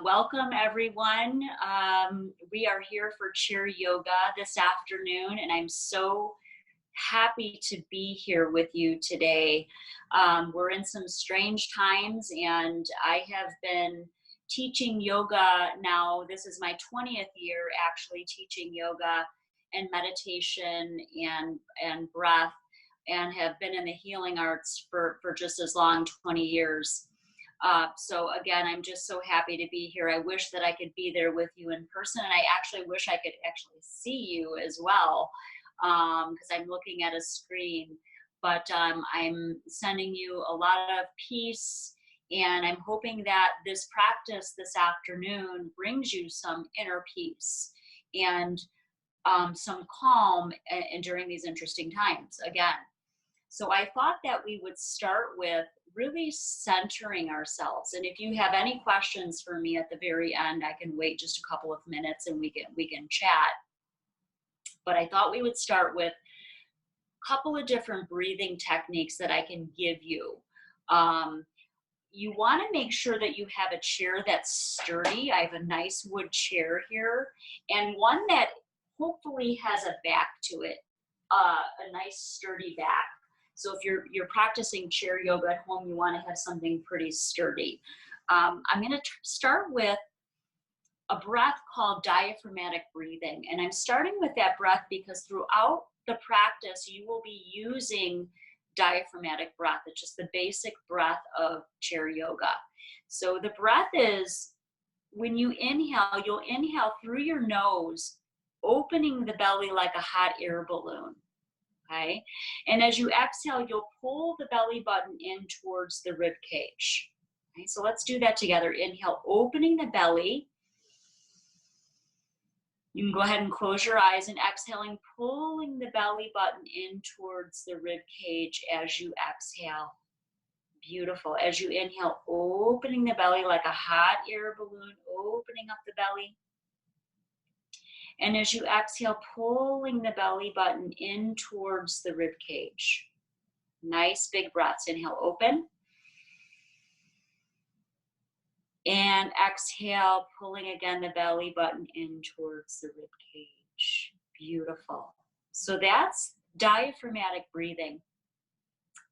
Welcome everyone. We are here for chair yoga this afternoon, and I'm so happy to be here with you today. We're in some strange times, and I have been teaching yoga now. This is my 20th year actually teaching yoga and meditation and breath, and have been in the healing arts for just as long, 20 years. So again, I'm just so happy to be here. I wish that I could be there with you in person, and I actually wish I could actually see you as well, because I'm looking at a screen. But I'm sending you a lot of peace, and I'm hoping that this practice this afternoon brings you some inner peace and some calm and during these interesting times again. So I thought that we would start with really centering ourselves. And if you have any questions for me at the very end, I can wait just a couple of minutes and we can chat. But I thought we would start with a couple of different breathing techniques that I can give you. You want to make sure that you have a chair that's sturdy. I have a nice wood chair here, and one that hopefully has a back to it, a nice sturdy back. So if you're practicing chair yoga at home, you want to have something pretty sturdy. I'm going to start with a breath called diaphragmatic breathing. And I'm starting with that breath because throughout the practice, you will be using diaphragmatic breath. It's just the basic breath of chair yoga. So the breath is, when you inhale, you'll inhale through your nose, opening the belly like a hot air balloon. Okay, and as you exhale, you'll pull the belly button in towards the rib cage. Okay, so let's do that together. Inhale, opening the belly. You can go ahead and close your eyes, and exhaling, pulling the belly button in towards the rib cage as you exhale. Beautiful. As you inhale, opening the belly like a hot air balloon, opening up the belly. And as you exhale, pulling the belly button in towards the rib cage. Nice big breaths. Inhale, open. And exhale, pulling again the belly button in towards the rib cage. Beautiful. So that's diaphragmatic breathing.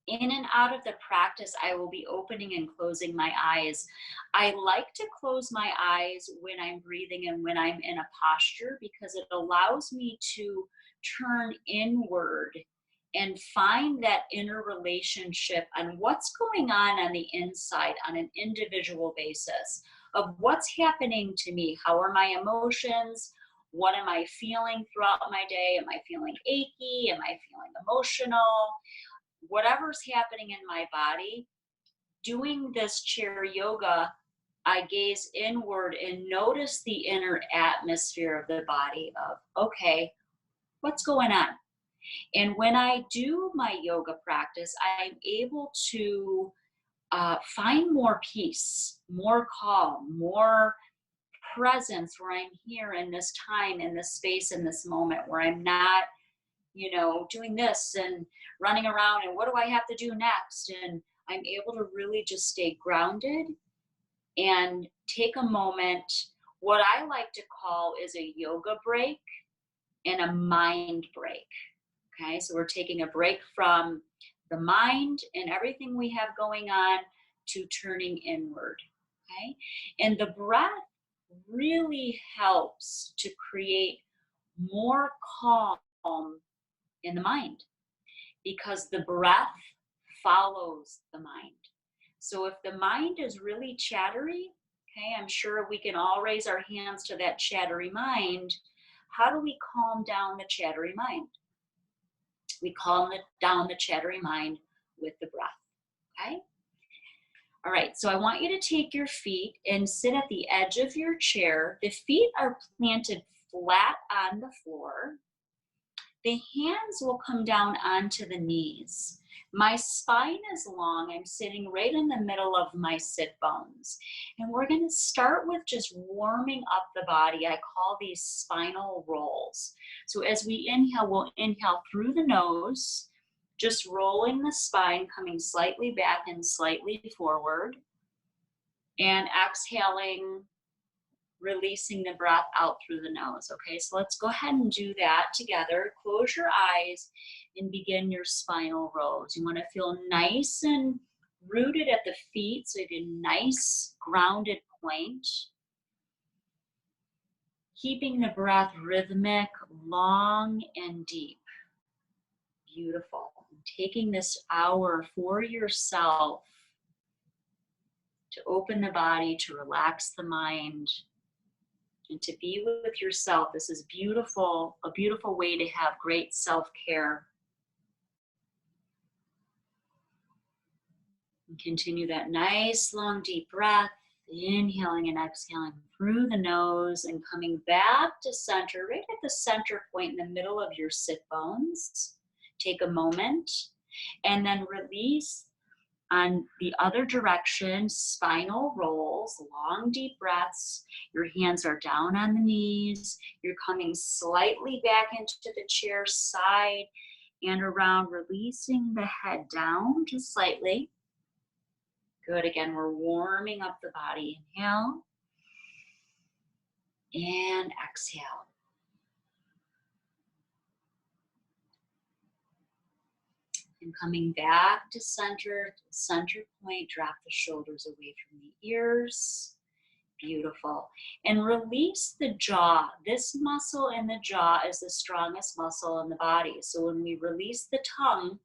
In and out of the practice, I will be opening and closing my eyes. I like to close my eyes when I'm breathing and when I'm in a posture, because it allows me to turn inward and find that inner relationship on what's going on the inside on an individual basis of what's happening to me. How are my emotions? What am I feeling throughout my day? Am I feeling achy? Am I feeling emotional? Whatever's happening in my body, doing this chair yoga, I gaze inward and notice the inner atmosphere of the body of, okay, what's going on? And when I do my yoga practice, I'm able to find more peace, more calm, more presence, where I'm here in this time, in this space, in this moment, where I'm not, doing this and running around and what do I have to do next? And I'm able to really just stay grounded and take a moment. What I like to call is a yoga break and a mind break. Okay, so we're taking a break from the mind and everything we have going on to turning inward. Okay, and the breath really helps to create more calm in the mind, because the breath follows the mind. So if the mind is really chattery, okay, I'm sure we can all raise our hands to that chattery mind. How do we calm down the chattery mind? We calm down the chattery mind with the breath. Okay? All right, so I want you to take your feet and sit at the edge of your chair. The feet are planted flat on the floor. The hands will come down onto the knees. My spine is long. I'm sitting right in the middle of my sit bones. And we're going to start with just warming up the body. I call these spinal rolls. So as we inhale, we'll inhale through the nose, just rolling the spine, coming slightly back and slightly forward. And exhaling, releasing the breath out through the nose. Okay, so let's go ahead and do that together. Close your eyes and begin your spinal rolls. You want to feel nice and rooted at the feet, so you get a nice grounded point. Keeping the breath rhythmic, long and deep. Beautiful. Taking this hour for yourself to open the body, to relax the mind, and to be with yourself. This is beautiful, a beautiful way to have great self-care. And continue that nice, long, deep breath, inhaling and exhaling through the nose and coming back to center, right at the center point in the middle of your sit bones. Take a moment and then release on the other direction, spinal rolls, long, deep breaths. Your hands are down on the knees. You're coming slightly back into the chair side and around, releasing the head down just slightly. Good. Again, we're warming up the body. Inhale and exhale. And coming back to center point, drop the shoulders away from the ears. Beautiful. And release the jaw. This muscle in the jaw is the strongest muscle in the body. So when we release the tongue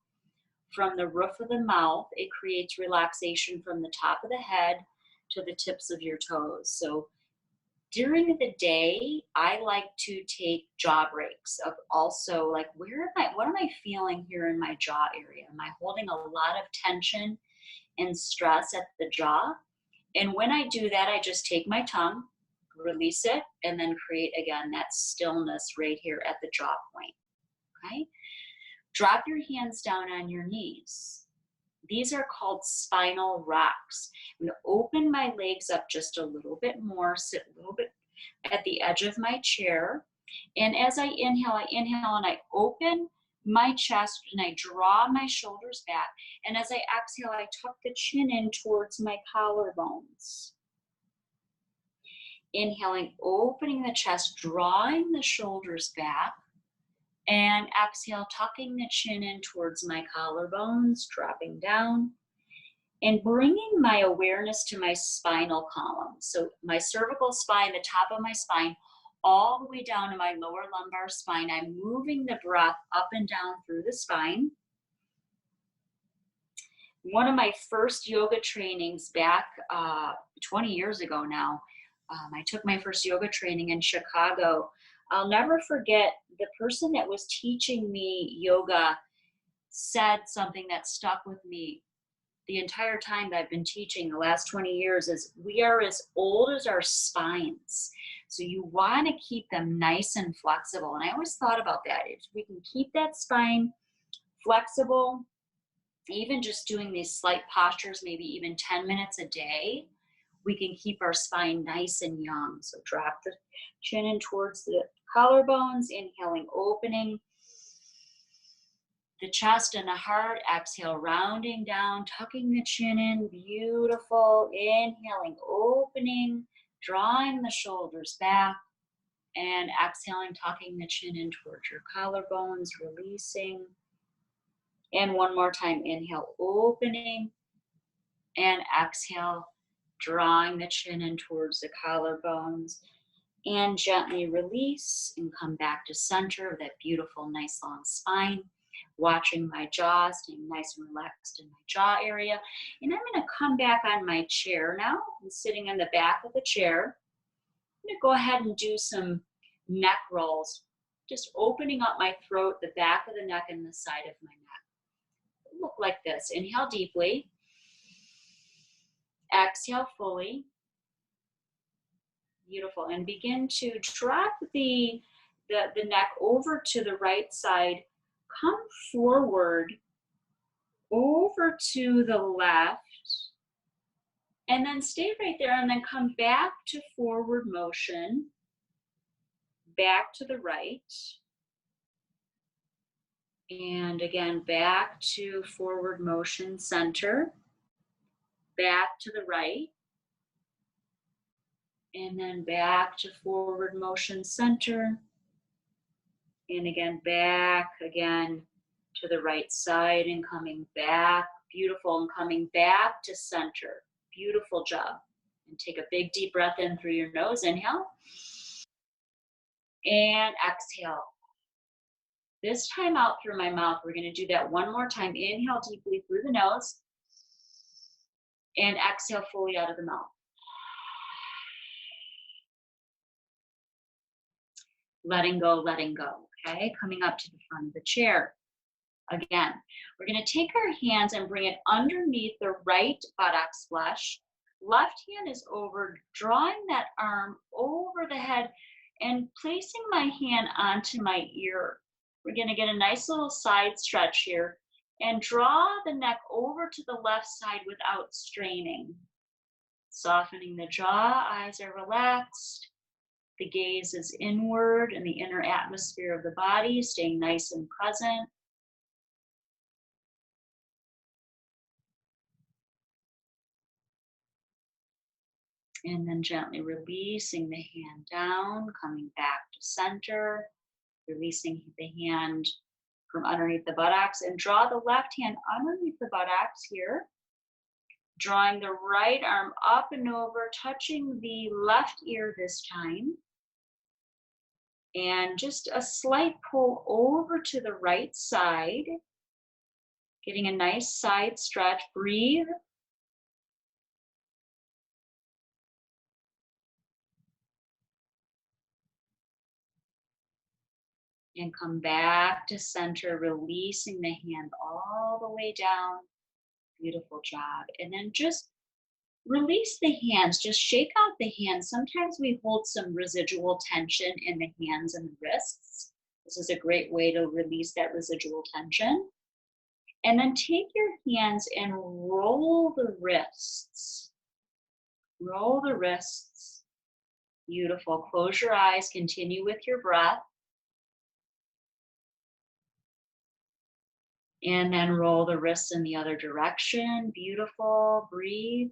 from the roof of the mouth, it creates relaxation from the top of the head to the tips of your toes. So during the day, I like to take jaw breaks of also like, what am I feeling here in my jaw area? Am I holding a lot of tension and stress at the jaw? And when I do that, I just take my tongue, release it, and then create again that stillness right here at the jaw point. Okay? Drop your hands down on your knees. These are called Spinal Rocks. I'm going to open my legs up just a little bit more, sit a little bit at the edge of my chair. And as I inhale and I open my chest and I draw my shoulders back. And as I exhale, I tuck the chin in towards my collarbones. Inhaling, opening the chest, drawing the shoulders back. And exhale, tucking the chin in towards my collarbones, dropping down, and bringing my awareness to my spinal column. So my cervical spine, the top of my spine, all the way down to my lower lumbar spine. I'm moving the breath up and down through the spine. One of my first yoga trainings back 20 years ago now, I took my first yoga training in Chicago. I'll never forget, the person that was teaching me yoga said something that stuck with me the entire time that I've been teaching the last 20 years is we are as old as our spines. So you want to keep them nice and flexible. And I always thought about that. If we can keep that spine flexible, even just doing these slight postures, maybe even 10 minutes a day, we can keep our spine nice and young. So drop the chin in towards the collarbones, inhaling, opening the chest and the heart. Exhale, rounding down, tucking the chin in. Beautiful. Inhaling, opening, drawing the shoulders back. And exhaling, tucking the chin in towards your collarbones, releasing. And one more time, inhale, opening. And exhale, drawing the chin in towards the collarbones. And gently release and come back to center of that beautiful, nice long spine. Watching my jaw, staying nice and relaxed in my jaw area. And I'm going to come back on my chair now. I'm sitting on the back of the chair. I'm going to go ahead and do some neck rolls. Just opening up my throat, the back of the neck, and the side of my neck. Look like this. Inhale deeply. Exhale fully. Beautiful. And begin to drop the neck over to the right side. Come forward over to the left. And then stay right there and then come back to forward motion. Back to the right. And again, back to forward motion, center. Back to the right. And then back to forward motion center. And again, back again to the right side and coming back. Beautiful. And coming back to center. Beautiful job. And take a big deep breath in through your nose. Inhale. And exhale. This time out through my mouth. We're going to do that one more time. Inhale deeply through the nose. And exhale fully out of the mouth. Letting go, okay? Coming up to the front of the chair. Again, we're going to take our hands and bring it underneath the right buttocks flesh. Left hand is over, drawing that arm over the head and placing my hand onto my ear. We're going to get a nice little side stretch here and draw the neck over to the left side without straining. Softening the jaw, eyes are relaxed. The gaze is inward in the inner atmosphere of the body, staying nice and present. And then gently releasing the hand down, coming back to center, releasing the hand from underneath the buttocks, and draw the left hand underneath the buttocks here, drawing the right arm up and over, touching the left ear this time. And just a slight pull over to the right side, getting a nice side stretch. Breathe. And come back to center, releasing the hand all the way down. Beautiful job. And then just release the hands, just shake out the hands. Sometimes we hold some residual tension in the hands and the wrists. This is a great way to release that residual tension. And then take your hands and roll the wrists. Roll the wrists. Beautiful. Close your eyes, continue with your breath. And then roll the wrists in the other direction. Beautiful. Breathe.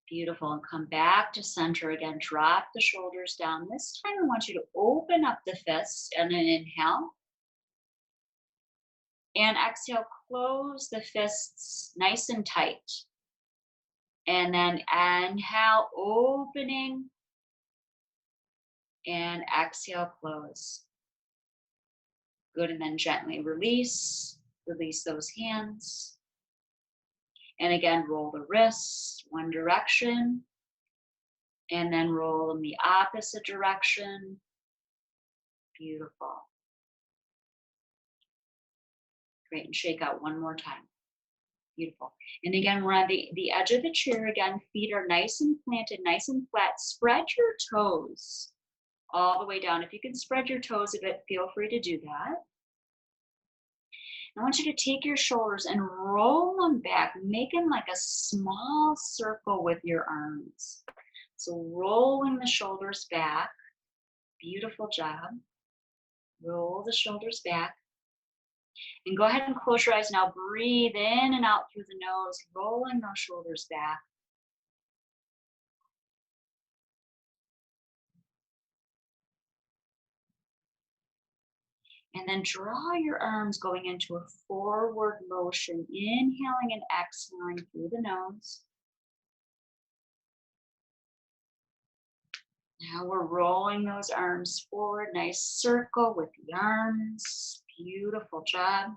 Beautiful. And come back to center again. Drop the shoulders down. This time I want you to open up the fists and then inhale. And exhale, close the fists nice and tight. And then inhale, opening. And exhale, close. Good. And then gently release. Release those hands. And again, roll the wrists one direction. And then roll in the opposite direction. Beautiful. Great. And shake out one more time. Beautiful. And again, we're on the edge of the chair. Again, feet are nice and planted, nice and flat. Spread your toes all the way down. If you can spread your toes a bit, feel free to do that. I want you to take your shoulders and roll them back, making like a small circle with your arms. So rolling the shoulders back. Beautiful job. Roll the shoulders back. And go ahead and close your eyes now. Breathe in and out through the nose, rolling those shoulders back. And then draw your arms going into a forward motion, inhaling and exhaling through the nose. Now we're rolling those arms forward, nice circle with the arms. Beautiful job.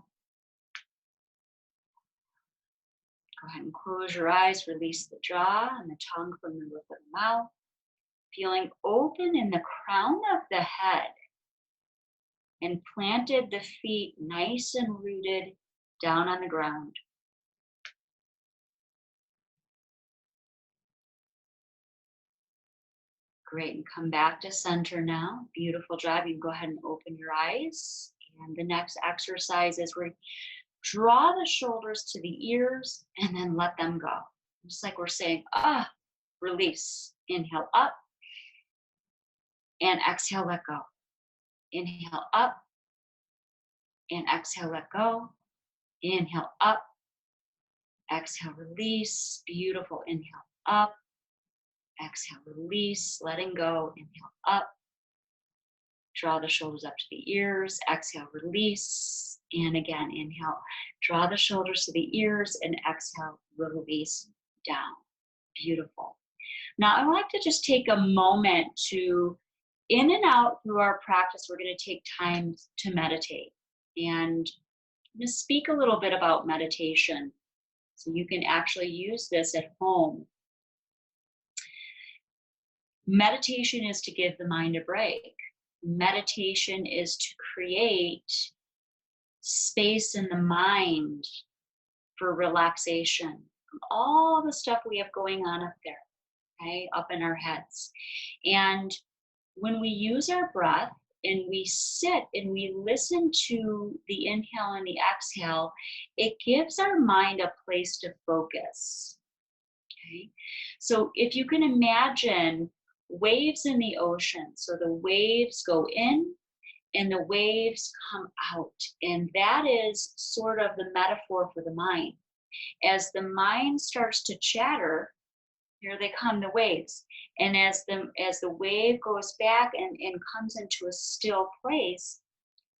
Go ahead and close your eyes, release the jaw and the tongue from the roof of the mouth. Feeling open in the crown of the head. And planted the feet nice and rooted down on the ground. Great, and come back to center now. Beautiful job. You can go ahead and open your eyes. And the next exercise is we draw the shoulders to the ears and then let them go. Just like we're saying, release. Inhale up and exhale, let go. Inhale up and exhale, let go. Inhale up Exhale, release. Beautiful. Inhale, up. Exhale, release. Letting go. Inhale, up. Draw the shoulders up to the ears. Exhale, release. And again, inhale. Draw the shoulders to the ears and exhale, release down. Beautiful. Now, I like to just take a moment to, in and out through our practice, we're going to take time to meditate. And just speak a little bit about meditation. So you can actually use this at home. Meditation is to give the mind a break. Meditation is to create space in the mind for relaxation from all the stuff we have going on up there, okay, up in our heads. And when we use our breath and we sit and we listen to the inhale and the exhale, it gives our mind a place to focus. Okay, so if you can imagine waves in the ocean, so the waves go in and the waves come out, and that is sort of the metaphor for the mind. As the mind starts to chatter, here they come, the waves. And as the wave goes back and comes into a still place,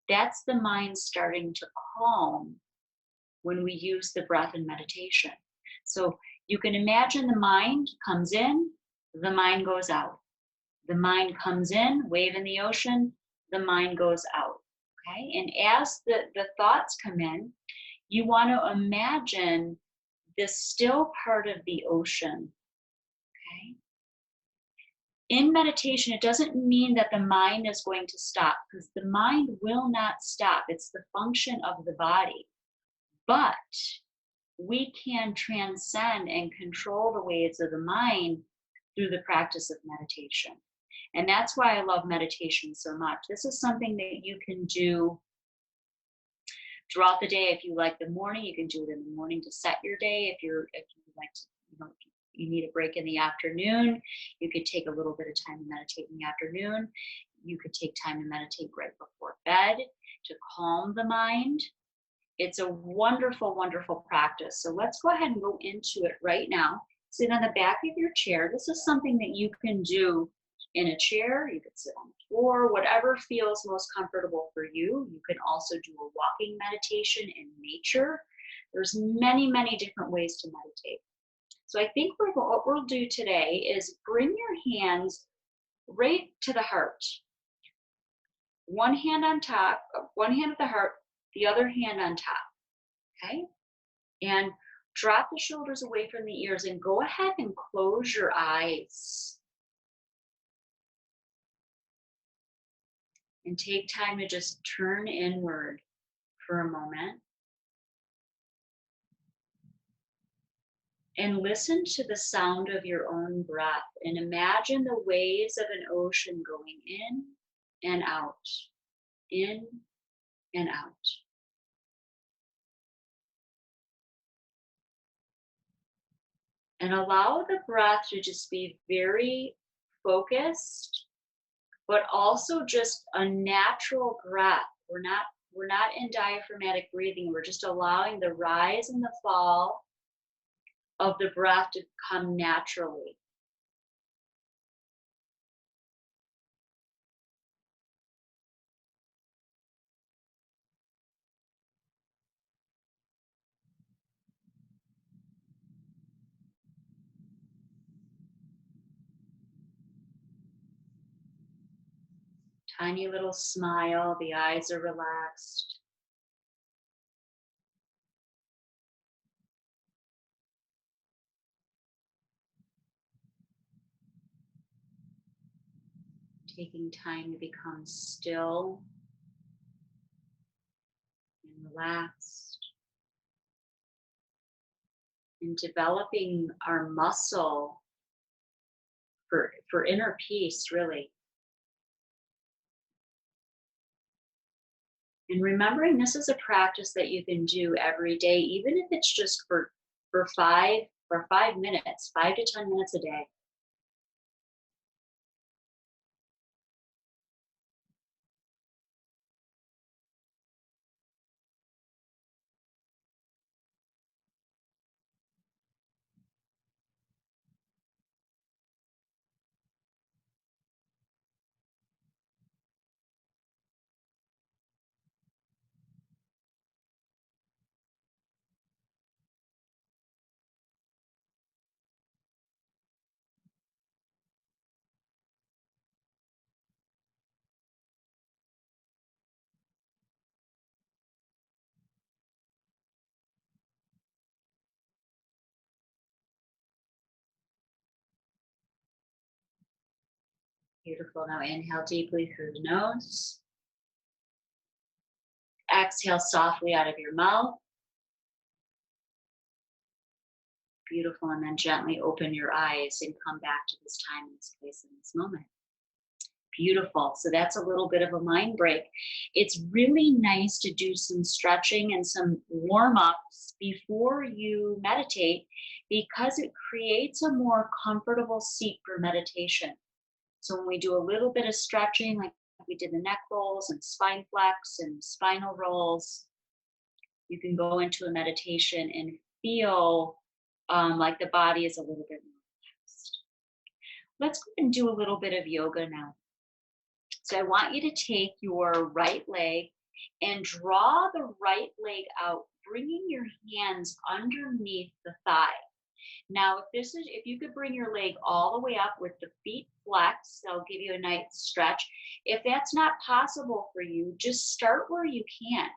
that's the mind starting to calm when we use the breath in meditation. So you can imagine the mind comes in, the mind goes out. The mind comes in, wave in the ocean, the mind goes out. Okay? And as the thoughts come in, you want to imagine this still part of the ocean. Okay? In meditation, it doesn't mean that the mind is going to stop, because the mind will not stop. It's the function of the body. But we can transcend and control the waves of the mind through the practice of meditation. And that's why I love meditation so much. This is something that you can do throughout the day. If you like the morning, you can do it in the morning to set your day. If you like to, you need a break in the afternoon, you could take a little bit of time to meditate in the afternoon. You could take time to meditate right before bed to calm the mind. It's a wonderful, wonderful practice. So let's go ahead and go into it right now. Sit on the back of your chair. This is something that you can do in a chair. You can sit on the floor, whatever feels most comfortable for you. You can also do a walking meditation in nature. There's many, many different ways to meditate. So I think what we'll do today is bring your hands right to the heart. One hand on top, one hand at the heart, the other hand on top, okay? And drop the shoulders away from the ears and go ahead and close your eyes. And take time to just turn inward for a moment. And listen to the sound of your own breath. And imagine the waves of an ocean going in and out, in and out. And allow the breath to just be very focused, but also just a natural breath. We're not in diaphragmatic breathing. We're just allowing the rise and the fall of the breath to come naturally. Tiny little smile, the eyes are relaxed. Taking time to become still and relaxed. And developing our muscle for inner peace, really. And remembering this is a practice that you can do every day, even if it's just for 5 minutes, 5 to 10 minutes a day. Beautiful. Now inhale deeply through the nose. Exhale softly out of your mouth. Beautiful. And then gently open your eyes and come back to this time, this place, and this moment. Beautiful. So that's a little bit of a mind break. It's really nice to do some stretching and some warm-ups before you meditate because it creates a more comfortable seat for meditation. So when we do a little bit of stretching, like we did the neck rolls and spine flex and spinal rolls, you can go into a meditation and feel like the body is a little bit more relaxed. Let's go and do a little bit of yoga now. So I want you to take your right leg and draw the right leg out, bringing your hands underneath the thigh. Now, if you could bring your leg all the way up with the feet flexed, that'll give you a nice stretch. If that's not possible for you, just start where you can.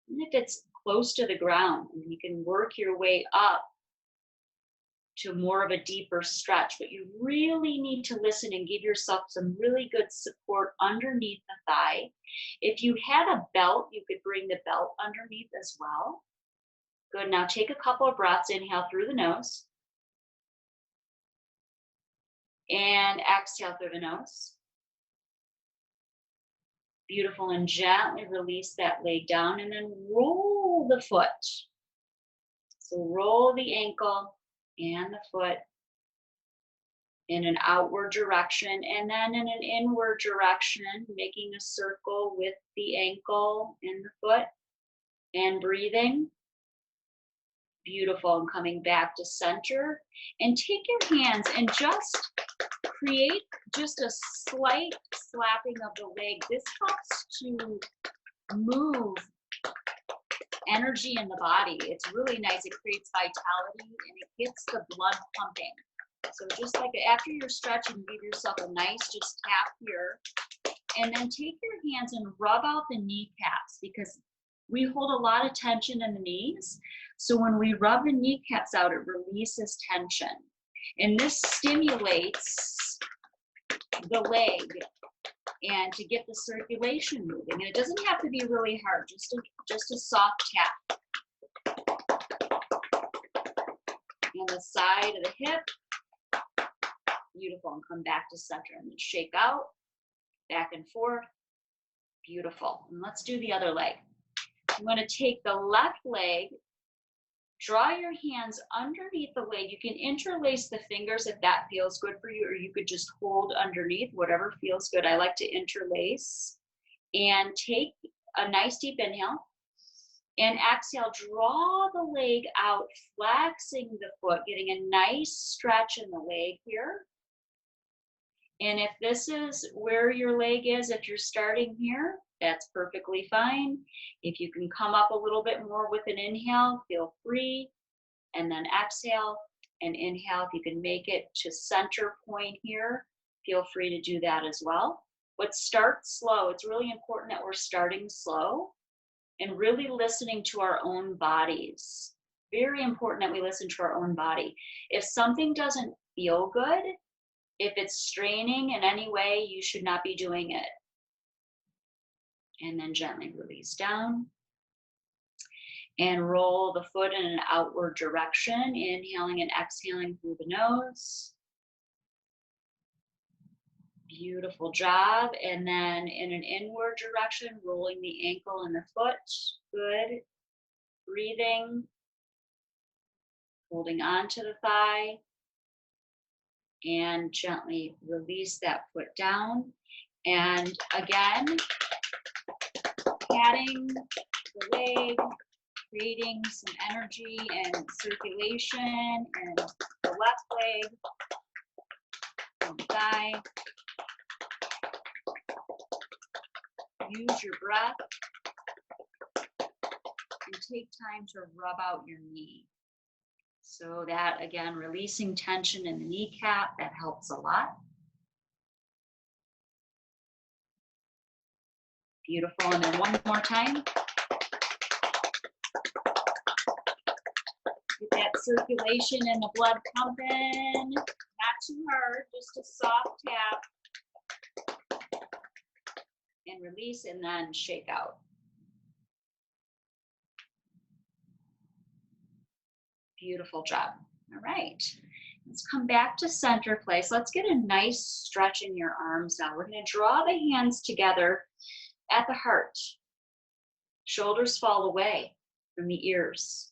And if it's close to the ground, you can work your way up to more of a deeper stretch, but you really need to listen and give yourself some really good support underneath the thigh. If you had a belt, you could bring the belt underneath as well. Good. Now take a couple of breaths. Inhale through the nose. And exhale through the nose. Beautiful. And gently release that leg down and then roll the foot. So roll the ankle and the foot in an outward direction and then in an inward direction, making a circle with the ankle and the foot and breathing. Beautiful. And coming back to center, and take your hands and just create just a slight slapping of the leg. This helps to move energy in the body. It's really nice. It creates vitality and it gets the blood pumping. So just like after you're stretching, give yourself a nice just tap here, and then take your hands and rub out the kneecaps because we hold a lot of tension in the knees. So when we rub the kneecaps out, it releases tension. And this stimulates the leg and to get the circulation moving. And it doesn't have to be really hard, just a soft tap. And the side of the hip. Beautiful. And come back to center and then shake out, back and forth. Beautiful. And let's do the other leg. I'm going to take the left leg, draw your hands underneath the leg. You can interlace the fingers if that feels good for you, or you could just hold underneath, whatever feels good. I like to interlace. And take a nice deep inhale. And exhale, draw the leg out, flexing the foot, getting a nice stretch in the leg here. And if this is where your leg is, if you're starting here, that's perfectly fine. If you can come up a little bit more with an inhale, feel free. And then exhale and inhale. If you can make it to center point here, feel free to do that as well. But start slow. It's really important that we're starting slow and really listening to our own bodies. Very important that we listen to our own body. If something doesn't feel good, if it's straining in any way, you should not be doing it. And then gently release down. And roll the foot in an outward direction, inhaling and exhaling through the nose. Beautiful job. And then in an inward direction, rolling the ankle and the foot. Good. Breathing. Holding on to the thigh. And gently release that foot down. And again, patting the leg, creating some energy and circulation in the left leg, and thigh. Use your breath and take time to rub out your knee. So that, again, releasing tension in the kneecap, that helps a lot. Beautiful. And then one more time. Get that circulation and the blood pumping. Not too hard, just a soft tap. and release, and then shake out. Beautiful job. All right. Let's come back to center place. Let's get a nice stretch in your arms now. We're going to draw the hands together at the heart. Shoulders fall away from the ears.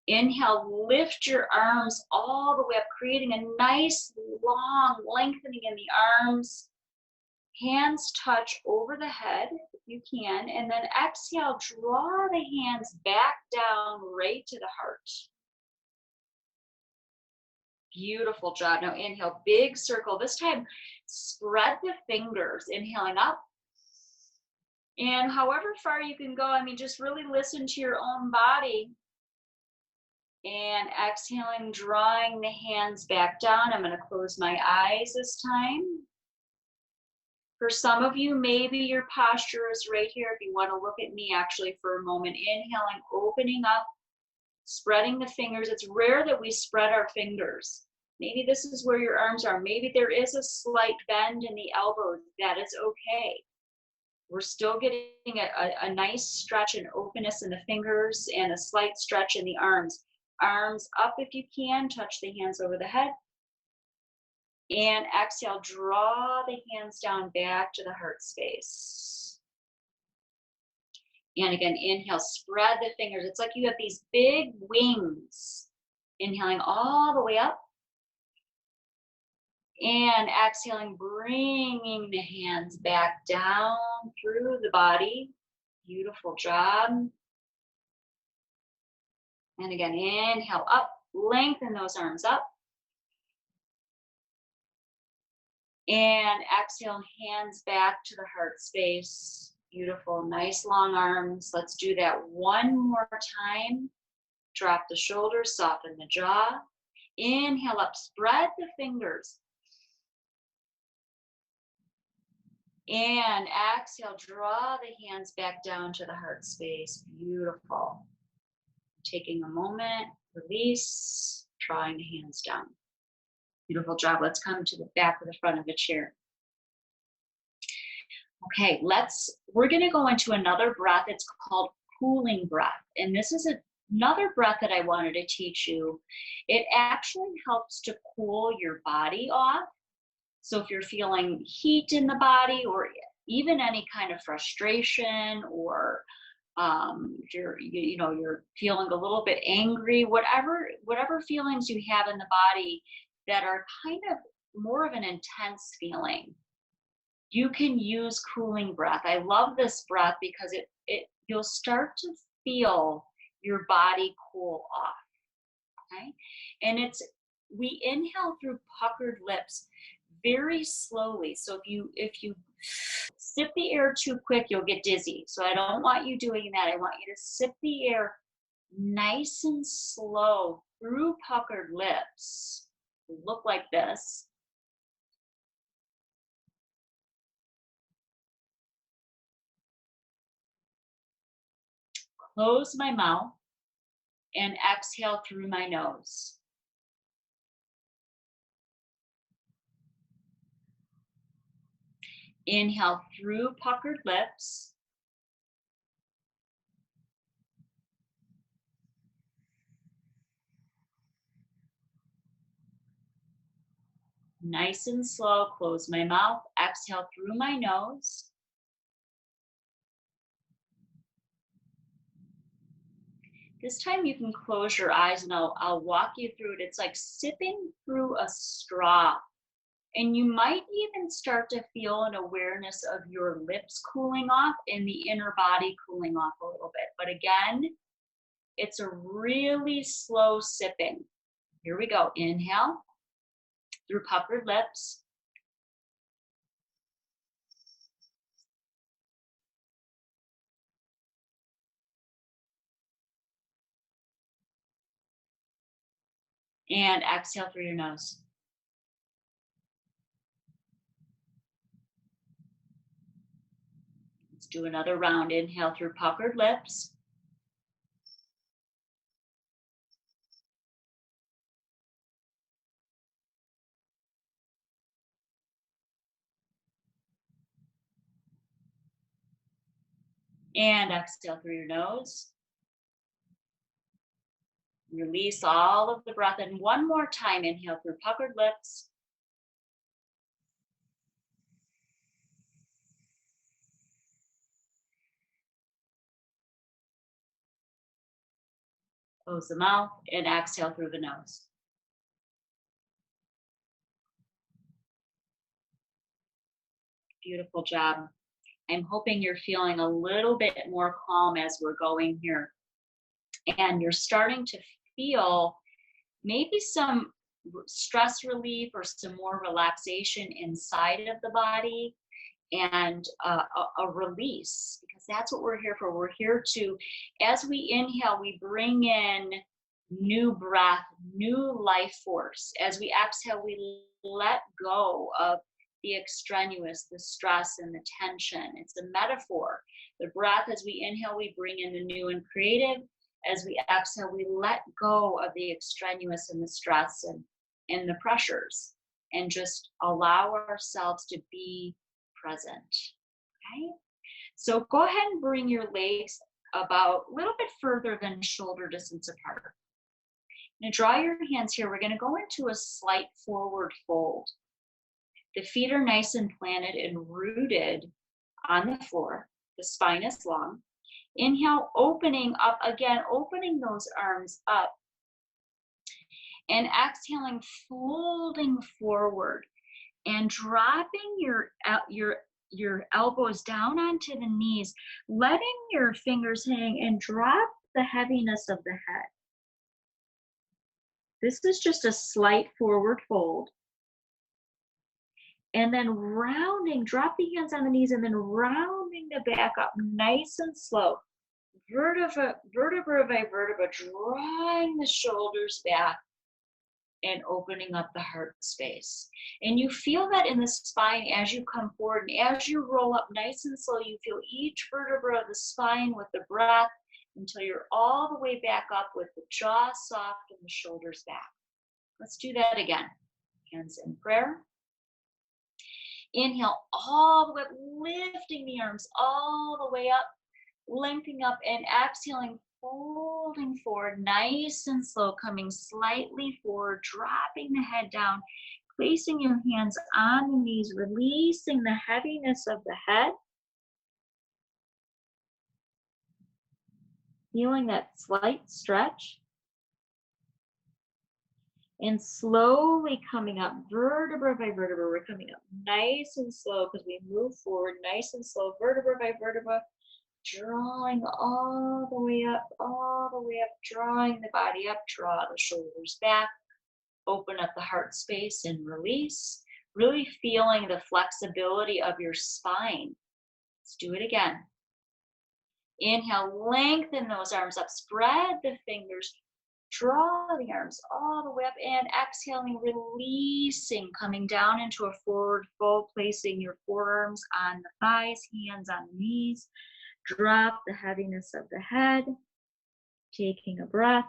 Inhale, lift your arms all the way up, creating a nice long lengthening in the arms. Hands touch over the head if you can, and then exhale, draw the hands back down right to the heart. Beautiful job. Now inhale, big circle. This time, spread the fingers, inhaling up. And however far you can go, I mean, just really listen to your own body. And exhaling, drawing the hands back down. I'm going to close my eyes this time. For some of you, maybe your posture is right here. If you want to look at me actually for a moment, inhaling, opening up, spreading the fingers. It's rare that we spread our fingers. Maybe this is where your arms are. Maybe there is a slight bend in the elbows. That is okay. We're still getting a nice stretch and openness in the fingers and a slight stretch in the arms. Arms up if you can, touch the hands over the head. And exhale, draw the hands down back to the heart space. And again, inhale, spread the fingers. It's like you have these big wings. Inhaling all the way up. And exhaling, bringing the hands back down through the body. Beautiful job. And again, inhale up, lengthen those arms up. And exhale, hands back to the heart space. Beautiful, nice long arms. Let's do that one more time. Drop the shoulders, soften the jaw. Inhale up, spread the fingers. And exhale, draw the hands back down to the heart space. Beautiful. Taking a moment, release, drawing the hands down. Beautiful job. Let's come to the back of the front of the chair. Okay, we're going to go into another breath. It's called cooling breath. And this is another breath that I wanted to teach you. It actually helps to cool your body off. So if you're feeling heat in the body or even any kind of frustration or you're feeling a little bit angry, whatever feelings you have in the body that are kind of more of an intense feeling, you can use cooling breath. I love this breath because you'll start to feel your body cool off. Okay, and we inhale through puckered lips very slowly. So if you sip the air too quick, you'll get dizzy. So I don't want you doing that. I want you to sip the air nice and slow through puckered lips. Look like this. Close my mouth and exhale through my nose. Inhale through puckered lips. Nice and slow, close my mouth, exhale through my nose. This time you can close your eyes and I'll walk you through it. It's like sipping through a straw. And you might even start to feel an awareness of your lips cooling off and the inner body cooling off a little bit. But again, it's a really slow sipping. Here we go. Inhale through puckered lips. And exhale through your nose. Let's do another round. Inhale through puckered lips. And exhale through your nose. Release all of the breath. And one more time, inhale through puckered lips. Close the mouth and exhale through the nose. Beautiful job. I'm hoping you're feeling a little bit more calm as we're going here. And you're starting to feel maybe some stress relief or some more relaxation inside of the body, and a release, because that's what we're here for. We're here to, as we inhale, we bring in new breath, new life force. As we exhale, we let go of the extraneous, the stress and the tension. It's a metaphor. The breath, as we inhale, we bring in the new and creative. As we exhale, we let go of the extraneous and the stress and the pressures, and just allow ourselves to be present. Okay? So go ahead and bring your legs about a little bit further than shoulder distance apart. Now draw your hands here. We're going to go into a slight forward fold. The feet are nice and planted and rooted on the floor. The spine is long. Inhale, opening up again, opening those arms up. And exhaling, folding forward and dropping your elbows down onto the knees, letting your fingers hang, and drop the heaviness of the head. This is just a slight forward fold. And then rounding, drop the hands on the knees, and then rounding the back up nice and slow. Vertebra by vertebra, drawing the shoulders back and opening up the heart space. And you feel that in the spine as you come forward, and as you roll up nice and slow, you feel each vertebra of the spine with the breath until you're all the way back up with the jaw soft and the shoulders back. Let's do that again. Hands in prayer. Inhale all the way up, lifting the arms all the way up, lengthening up, and exhaling, folding forward, nice and slow, coming slightly forward, dropping the head down, placing your hands on the knees, releasing the heaviness of the head, feeling that slight stretch, and slowly coming up vertebra by vertebra. We're coming up nice and slow because we move forward nice and slow, vertebra by vertebra, drawing all the way up, drawing the body up, draw the shoulders back, open up the heart space and release, really feeling the flexibility of your spine. Let's do it again. Inhale, lengthen those arms up, spread the fingers, draw the arms all the way up, and exhaling, releasing, coming down into a forward fold, placing your forearms on the thighs, hands on the knees. Drop the heaviness of the head, taking a breath.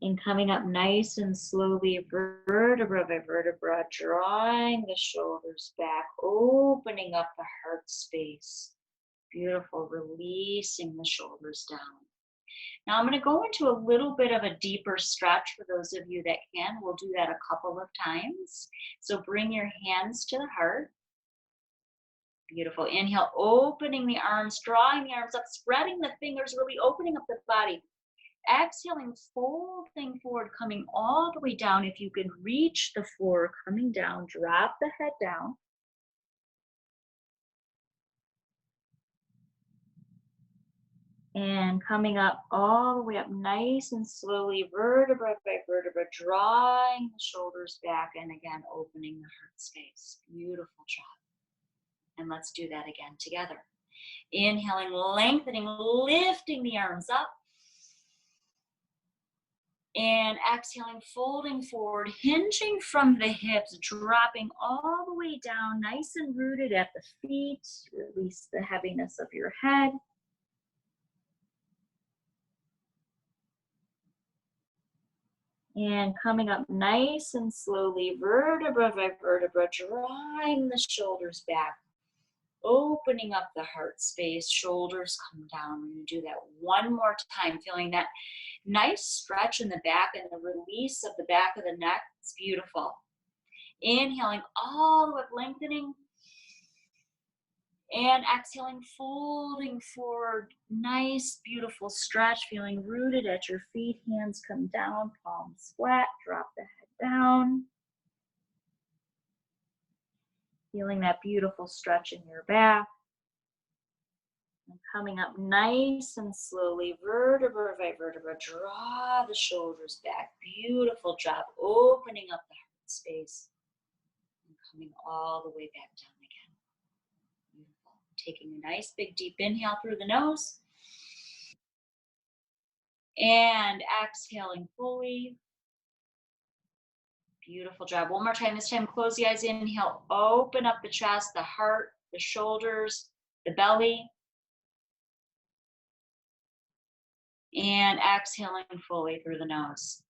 And coming up nice and slowly, vertebra by vertebra, drawing the shoulders back, opening up the heart space. Beautiful, releasing the shoulders down. Now I'm going to go into a little bit of a deeper stretch for those of you that can. We'll do that a couple of times. So bring your hands to the heart. Beautiful. Inhale, opening the arms, drawing the arms up, spreading the fingers, really opening up the body. Exhaling, folding forward, coming all the way down. If you can reach the floor, coming down, drop the head down. And coming up all the way up nice and slowly, vertebra by vertebra, drawing the shoulders back, and again, opening the heart space. Beautiful job. And let's do that again together. Inhaling, lengthening, lifting the arms up. And exhaling, folding forward, hinging from the hips, dropping all the way down, nice and rooted at the feet. Release the heaviness of your head. And coming up nice and slowly, vertebra by vertebra, drawing the shoulders back, opening up the heart space, shoulders come down. We're going to do that one more time, feeling that nice stretch in the back and the release of the back of the neck. It's beautiful. Inhaling all the way up, lengthening. And exhaling, folding forward. Nice, beautiful stretch, feeling rooted at your feet. Hands come down, palms flat, drop the head down. Feeling that beautiful stretch in your back. And coming up nice and slowly, vertebra by vertebra, draw the shoulders back. Beautiful job, opening up the heart space. And coming all the way back down again. Beautiful. Taking a nice big deep inhale through the nose. And exhaling fully. Beautiful job. One more time. This time, close the eyes. Inhale, open up the chest, the heart, the shoulders, the belly. And exhaling fully through the nose.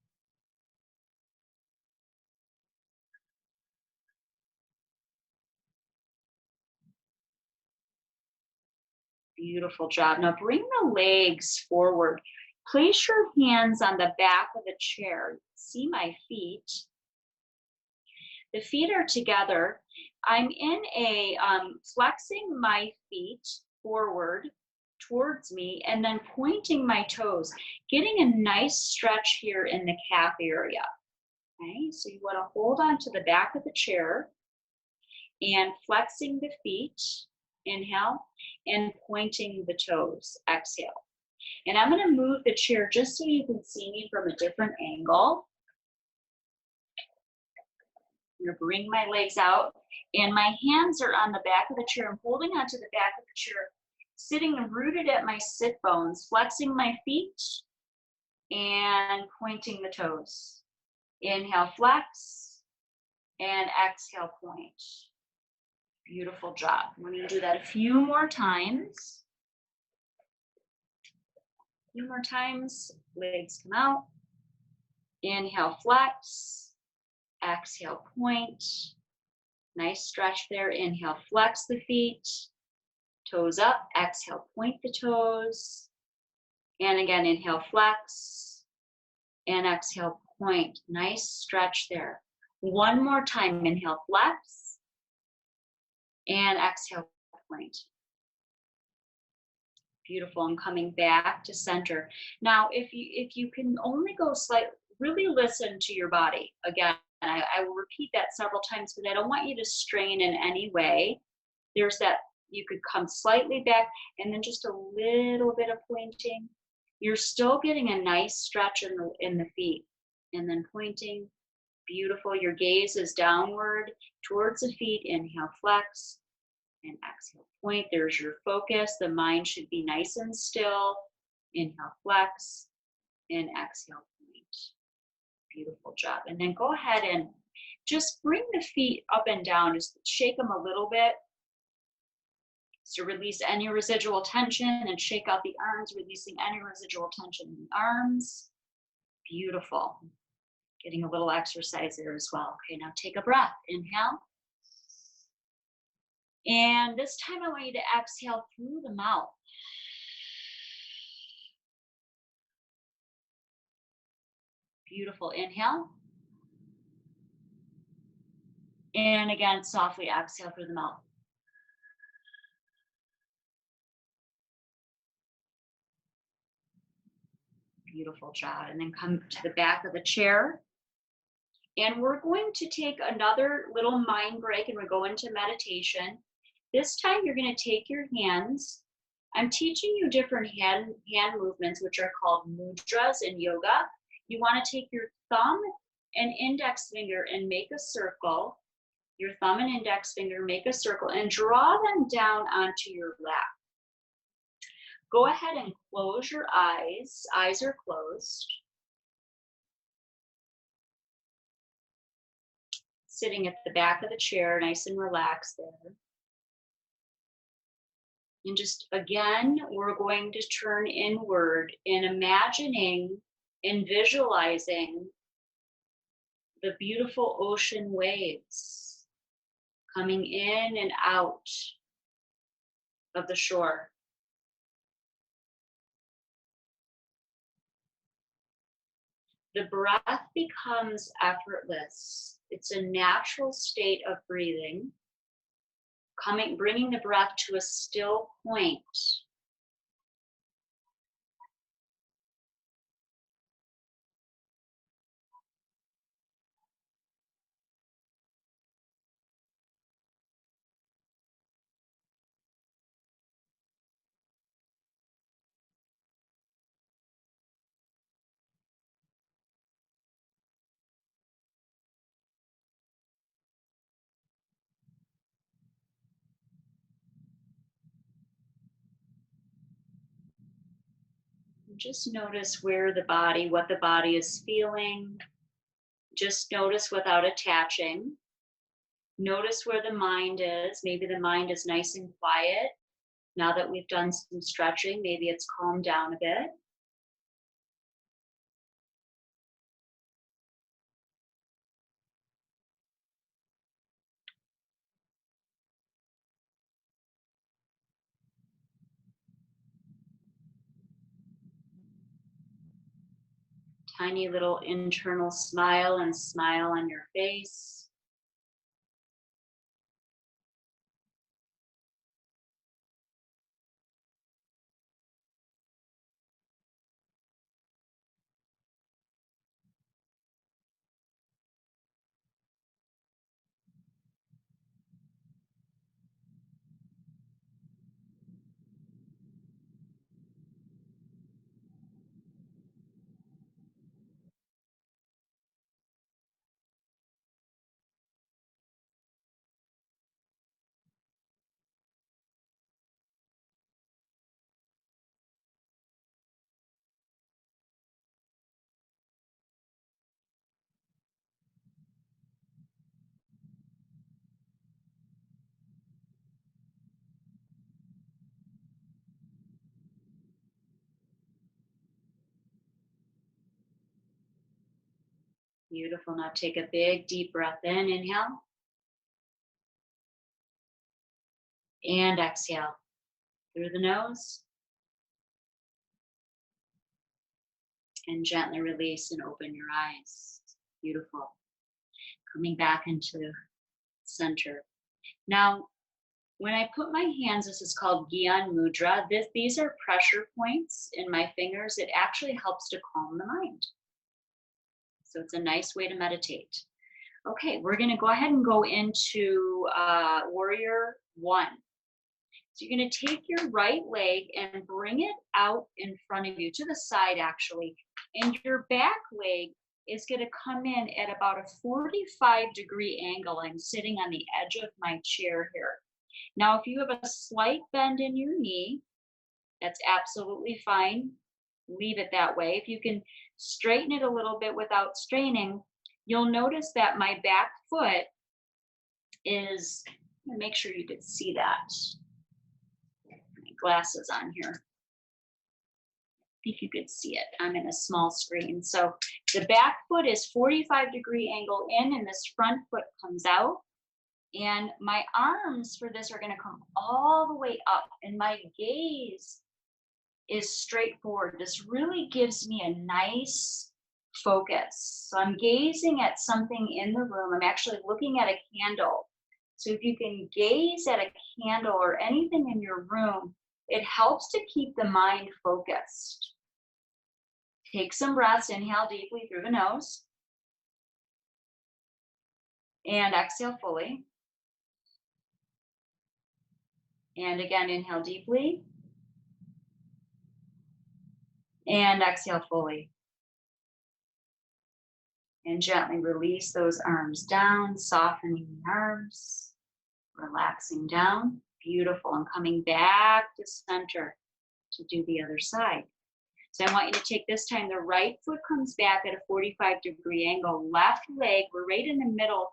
Beautiful job. Now bring the legs forward. Place your hands on the back of the chair. See my feet. The feet are together. I'm in a flexing my feet forward towards me and then pointing my toes, getting a nice stretch here in the calf area. Okay, so you want to hold on to the back of the chair and flexing the feet, inhale, and pointing the toes, exhale. And I'm going to move the chair just so you can see me from a different angle. I'm going to bring my legs out, and my hands are on the back of the chair. I'm holding onto the back of the chair, sitting rooted at my sit bones, flexing my feet, and pointing the toes. Inhale, flex, and exhale, point. Beautiful job. We're going to do that a few more times. A few more times. Legs come out. Inhale, flex. Exhale, point. Nice stretch there. Inhale, flex the feet. Toes up. Exhale, point the toes. And again, inhale, flex. And exhale, point. Nice stretch there. One more time. Inhale, flex. And exhale, point. Beautiful. And coming back to center. Now, if you can only go slightly, really listen to your body. Again, I will repeat that several times, but I don't want you to strain in any way. There's that, you could come slightly back and then just a little bit of pointing. You're still getting a nice stretch in the feet. And then pointing. Beautiful. Your gaze is downward towards the feet. Inhale, flex. And exhale, point. There's your focus. The mind should be nice and still. Inhale, flex, and exhale, point. Beautiful job. And then go ahead and just bring the feet up and down. Just shake them a little bit. So release any residual tension and shake out the arms, releasing any residual tension in the arms. Beautiful. Getting a little exercise there as well. Okay, now take a breath. Inhale. And this time I want you to exhale through the mouth. Beautiful. Inhale. And again, softly exhale through the mouth. Beautiful job. And then come to the back of the chair. And we're going to take another little mind break and we're going into meditation. This time you're going to take your hands. I'm teaching you different hand movements, which are called mudras in yoga. You want to take your thumb and index finger and make a circle. Your thumb and index finger, make a circle and draw them down onto your lap. Go ahead and close your eyes. Eyes are closed. Sitting at the back of the chair, nice and relaxed there. And just again, we're going to turn inward in imagining and visualizing the beautiful ocean waves coming in and out of the shore. The breath becomes effortless. It's a natural state of breathing, bringing the breath to a still point. Just notice what the body is feeling. Just notice without attaching. Notice where the mind is. Maybe the mind is nice and quiet. Now that we've done some stretching, maybe it's calmed down a bit. Tiny little internal smile and smile on your face. Beautiful. Now take a big deep breath in. Inhale. And exhale through the nose. And gently release and open your eyes. Beautiful. Coming back into center. Now, when I put my hands, this is called Gyan Mudra. These are pressure points in my fingers. It actually helps to calm the mind. So it's a nice way to meditate. Okay, we're going to go ahead and go into Warrior One. So you're going to take your right leg and bring it out in front of you, to the side actually. And your back leg is going to come in at about a 45-degree angle. I'm sitting on the edge of my chair here. Now, if you have a slight bend in your knee, that's absolutely fine. Leave it that way. If you can straighten it a little bit without straining, you'll notice that my back foot is, make sure you can see that. My glasses on here. If you could see it, I'm in a small screen. So the back foot is 45-degree angle in, and this front foot comes out. And my arms for this are going to come all the way up, and my gaze is straight forward. This really gives me a nice focus. So I'm gazing at something in the room. I'm actually looking at a candle. So if you can gaze at a candle or anything in your room, it helps to keep the mind focused. Take some breaths. Inhale deeply through the nose. And exhale fully. And again, inhale deeply. And exhale fully. And gently release those arms down, softening the arms, relaxing down. Beautiful. And coming back to center to do the other side. So I want you to take this time, the right foot comes back at a 45-degree angle. Left leg, we're right in the middle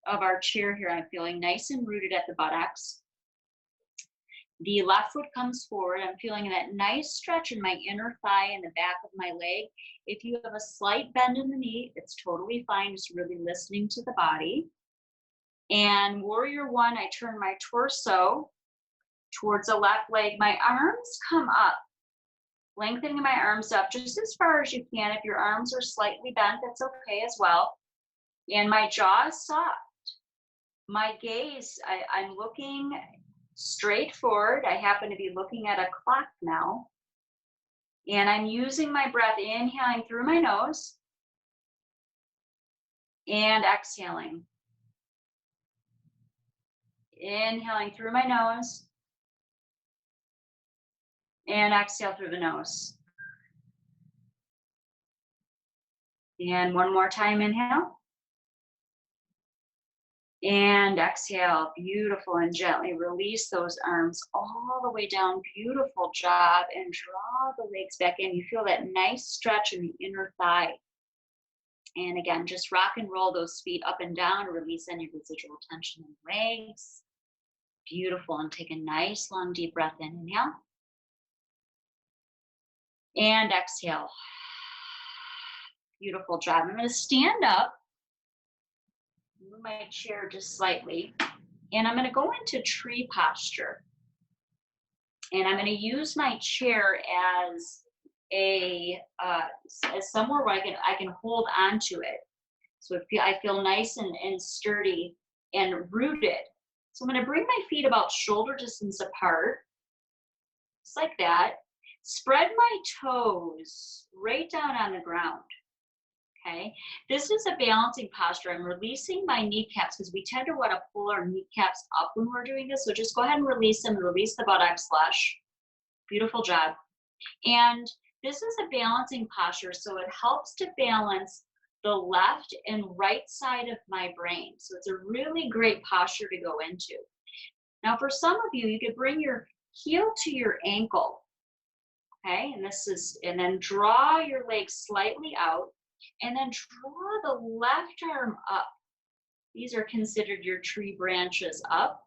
of our chair here. I'm feeling nice and rooted at the buttocks. The left foot comes forward. I'm feeling that nice stretch in my inner thigh and the back of my leg. If you have a slight bend in the knee, it's totally fine. Just really listening to the body. And warrior one, I turn my torso towards the left leg. My arms come up, lengthening my arms up just as far as you can. If your arms are slightly bent, that's okay as well. And my jaw is soft. My gaze, I'm looking straight forward. I happen to be looking at a clock now. And I'm using my breath, inhaling through my nose and exhaling. Inhaling through my nose and exhale through the nose. And one more time, inhale. And exhale, beautiful, and gently release those arms all the way down. Beautiful job. And draw the legs back in. You feel that nice stretch in the inner thigh. And again, just rock and roll those feet up and down. Release any residual tension in the legs. Beautiful. And take a nice long deep breath in. Inhale. And exhale. Beautiful job. I'm going to stand up. Move my chair just slightly. And I'm going to go into tree posture. And I'm going to use my chair as as somewhere where I can hold onto it. So I feel nice and sturdy and rooted. So I'm going to bring my feet about shoulder distance apart. Just like that. Spread my toes right down on the ground. Okay, this is a balancing posture. I'm releasing my kneecaps because we tend to want to pull our kneecaps up when we're doing this. So just go ahead and release them. Release the buttocks flush. Beautiful job. And this is a balancing posture. So it helps to balance the left and right side of my brain. So it's a really great posture to go into. Now, for some of you, you could bring your heel to your ankle. Okay, and then draw your legs slightly out. And then draw the left arm up. These are considered your tree branches up.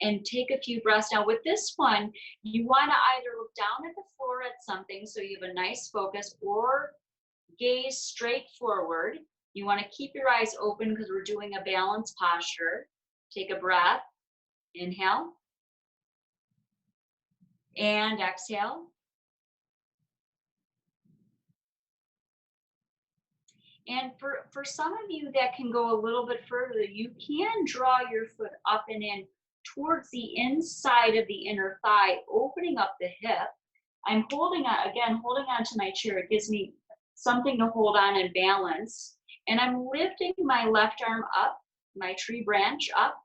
And take a few breaths. Now with this one, you want to either look down at the floor at something so you have a nice focus, or gaze straight forward. You want to keep your eyes open because we're doing a balanced posture. Take a breath. Inhale. And exhale. And for some of you that can go a little bit further, you can draw your foot up and in towards the inside of the inner thigh, opening up the hip. I'm holding on to my chair. It gives me something to hold on and balance. And I'm lifting my left arm up, my tree branch up.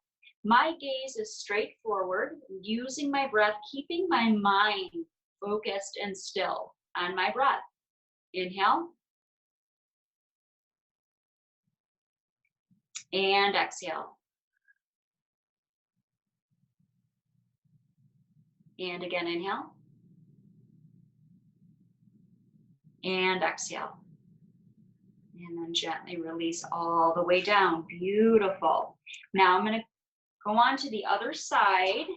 My gaze is straight forward, using my breath, keeping my mind focused and still on my breath. Inhale. And exhale. And again, inhale. And exhale. And then gently release all the way down. Beautiful. Now I'm going to go on to the other side,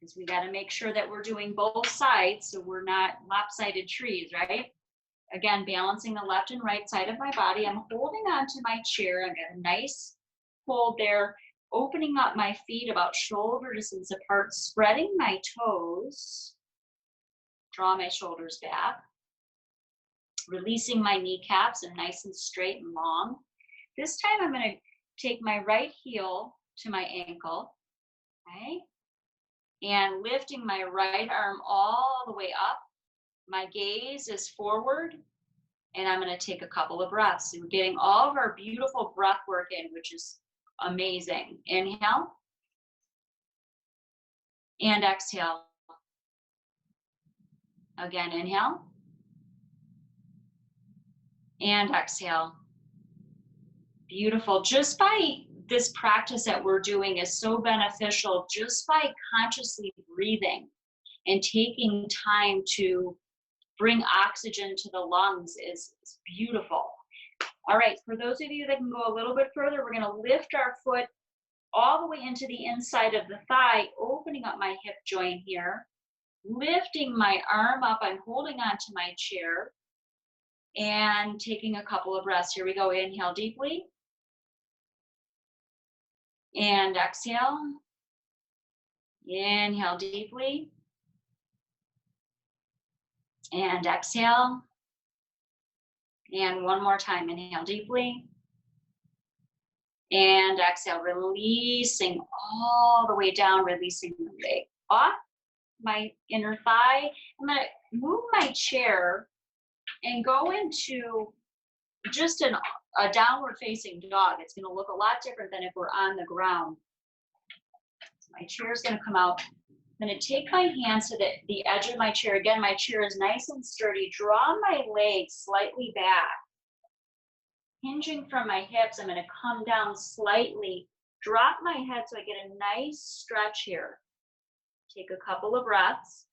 because we got to make sure that we're doing both sides so we're not lopsided trees, right? Again, balancing the left and right side of my body. I'm holding on to my chair. I got a nice hold there, opening up my feet about shoulder distance apart, spreading my toes, draw my shoulders back, releasing my kneecaps and nice and straight and long. This time I'm going to take my right heel to my ankle, okay? And lifting my right arm all the way up. My gaze is forward, and I'm going to take a couple of breaths. So we're getting all of our beautiful breath work in, which is amazing. Inhale. And exhale. Again, inhale. And exhale. Beautiful. Just by this practice that we're doing is so beneficial, just by consciously breathing and taking time to bring oxygen to the lungs is beautiful. All right, for those of you that can go a little bit further, we're going to lift our foot all the way into the inside of the thigh, opening up my hip joint here, lifting my arm up. I'm holding on to my chair and taking a couple of breaths. Here we go. Inhale deeply and exhale. Inhale deeply and exhale. And one more time. Inhale deeply and exhale, releasing all the way down, releasing the leg off my inner thigh. I'm going to move my chair and go into just a downward facing dog. It's going to look a lot different than if we're on the ground. So my chair is going to come out. I'm going to take my hands to the edge of my chair. Again, my chair is nice and sturdy. Draw my legs slightly back. Hinging from my hips, I'm going to come down slightly. Drop my head so I get a nice stretch here. Take a couple of breaths.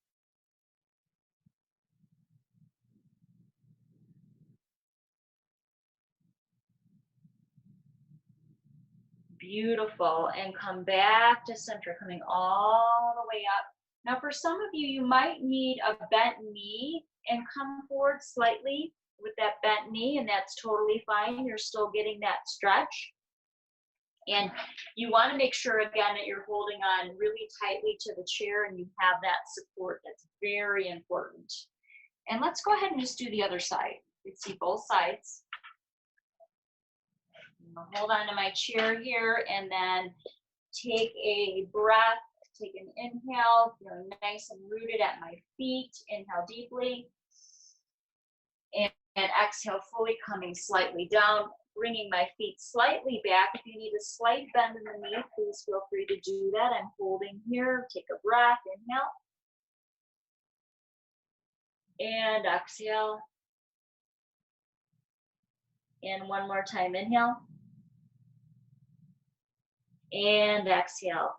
Beautiful. And come back to center, coming all the way up. Now, for some of you, you might need a bent knee and come forward slightly with that bent knee, and that's totally fine. You're still getting that stretch. And you want to make sure, again, that you're holding on really tightly to the chair and you have that support. That's very important. And let's go ahead and just do the other side. You can see both sides. Hold on to my chair here and then take a breath. Take an inhale. You're nice and rooted at my feet. Inhale deeply. And exhale fully, coming slightly down, bringing my feet slightly back. If you need a slight bend in the knee, please feel free to do that. I'm holding here. Take a breath. Inhale. And exhale. And one more time. Inhale. And exhale.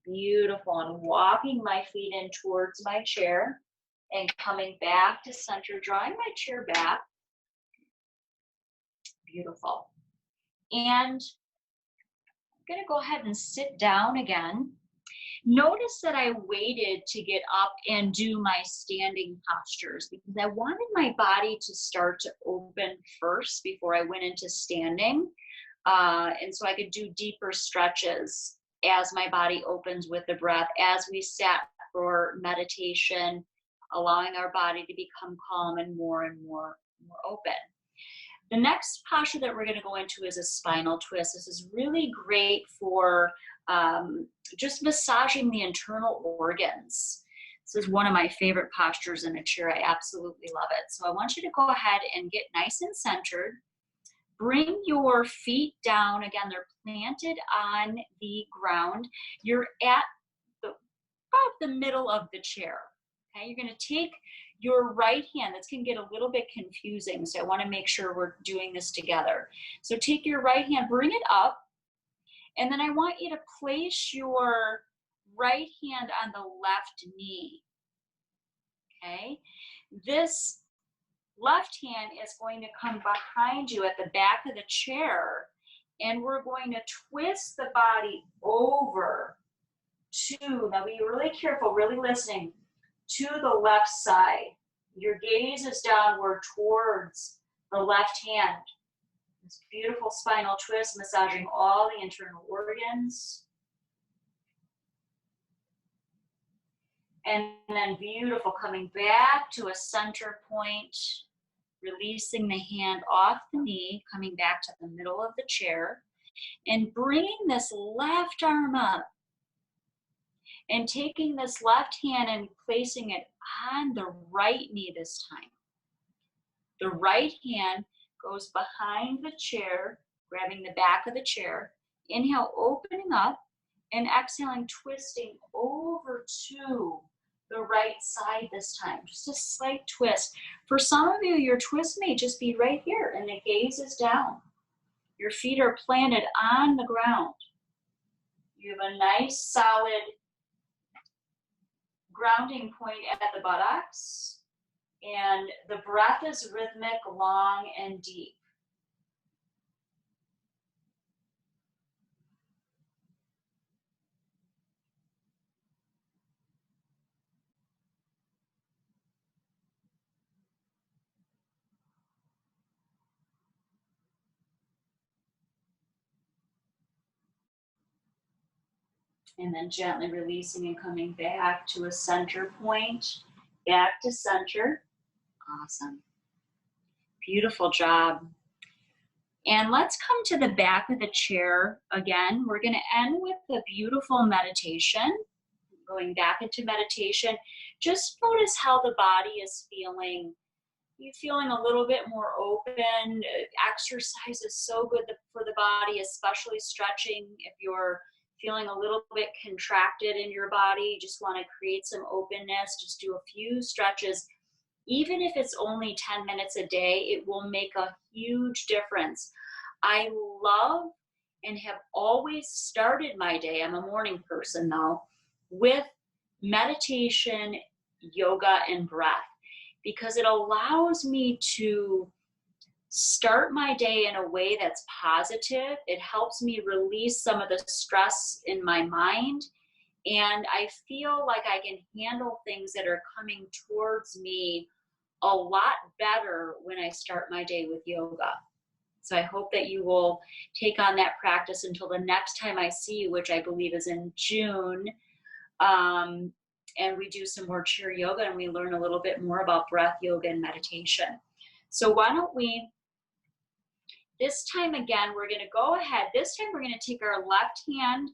Beautiful. And walking my feet in towards my chair and coming back to center, drawing my chair back. Beautiful. And I'm going to go ahead and sit down again. Notice that I waited to get up and do my standing postures because I wanted my body to start to open first before I went into standing. And so I could do deeper stretches as my body opens with the breath, as we sat for meditation, allowing our body to become calm and more open. The next posture that we're going to go into is a spinal twist. This is really great for just massaging the internal organs. This is one of my favorite postures in a chair. I absolutely love it. So I want you to go ahead and get nice and centered. Bring your feet down. Again, they're planted on the ground. You're at about the middle of the chair. Okay, you're going to take your right hand. This can get a little bit confusing, so I want to make sure we're doing this together. So take your right hand, bring it up, and then I want you to place your right hand on the left knee. Okay, this left hand is going to come behind you at the back of the chair, and we're going to twist the body over to, now be really careful, really listening, to the left side. Your gaze is downward towards the left hand. This beautiful spinal twist, massaging all the internal organs. And then beautiful, coming back to a center point, releasing the hand off the knee, coming back to the middle of the chair, and bringing this left arm up, and taking this left hand and placing it on the right knee this time. The right hand goes behind the chair, grabbing the back of the chair. Inhale, opening up, and exhaling, twisting over to the right side this time. Just a slight twist. For some of you, your twist may just be right here, and the gaze is down. Your feet are planted on the ground. You have a nice, solid grounding point at the buttocks, and the breath is rhythmic, long, and deep. And then gently releasing and coming back to a center point. Back to center. Awesome. Beautiful job. And let's come to the back of the chair again. We're going to end with a beautiful meditation. Going back into meditation. Just notice how the body is feeling. You feeling a little bit more open. Exercise is so good for the body, especially stretching. If you're feeling a little bit contracted in your body, just want to create some openness. Just do a few stretches. Even if it's only 10 minutes a day, it will make a huge difference. I love and have always started my day, I'm a morning person though, with meditation, yoga, and breath, because it allows me to start my day in a way that's positive. It helps me release some of the stress in my mind, and I feel like I can handle things that are coming towards me a lot better when I start my day with yoga. So I hope that you will take on that practice until the next time I see you, which I believe is in June. And we do some more chair yoga and we learn a little bit more about breath yoga and meditation. So why don't we, this time again, we're going to go ahead. This time we're going to take our left hand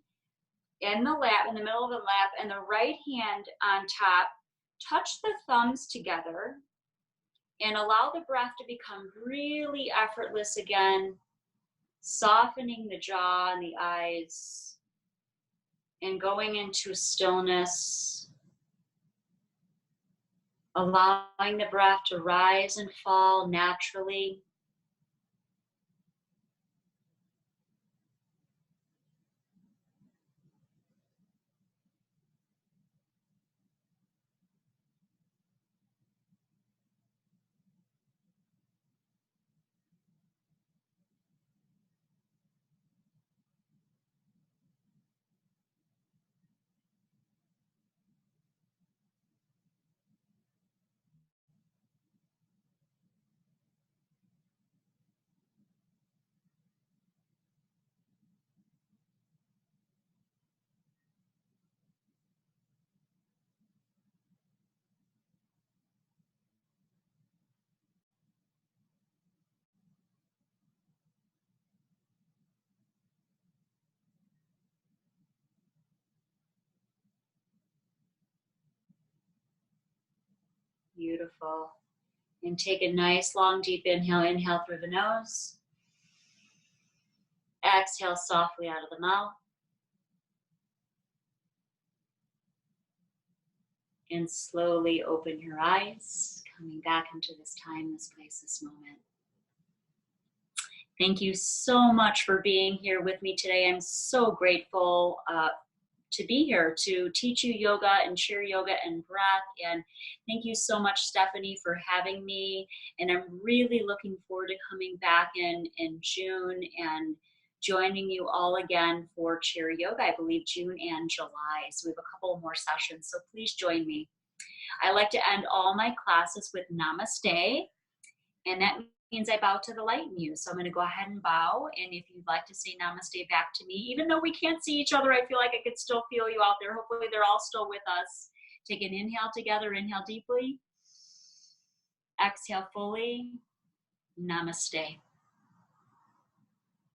in the lap, in the middle of the lap, and the right hand on top. Touch the thumbs together and allow the breath to become really effortless again, softening the jaw and the eyes and going into stillness, allowing the breath to rise and fall naturally. Beautiful. And take a nice long deep inhale. Inhale through the nose. Exhale softly out of the mouth. And slowly open your eyes, coming back into this time, this place, this moment. Thank you so much for being here with me today. I'm so grateful to be here to teach you yoga and chair yoga and breath. And thank you so much, Stephanie, for having me. And I'm really looking forward to coming back in June and joining you all again for chair yoga, I believe June and July. So we have a couple more sessions, so please join me. I like to end all my classes with namaste, and that means I bow to the light in you. So I'm going to go ahead and bow, and if you'd like to say namaste back to me, even though we can't see each other, I feel like I could still feel you out there. Hopefully they're all still with us. Take an inhale together, inhale deeply, exhale fully, namaste.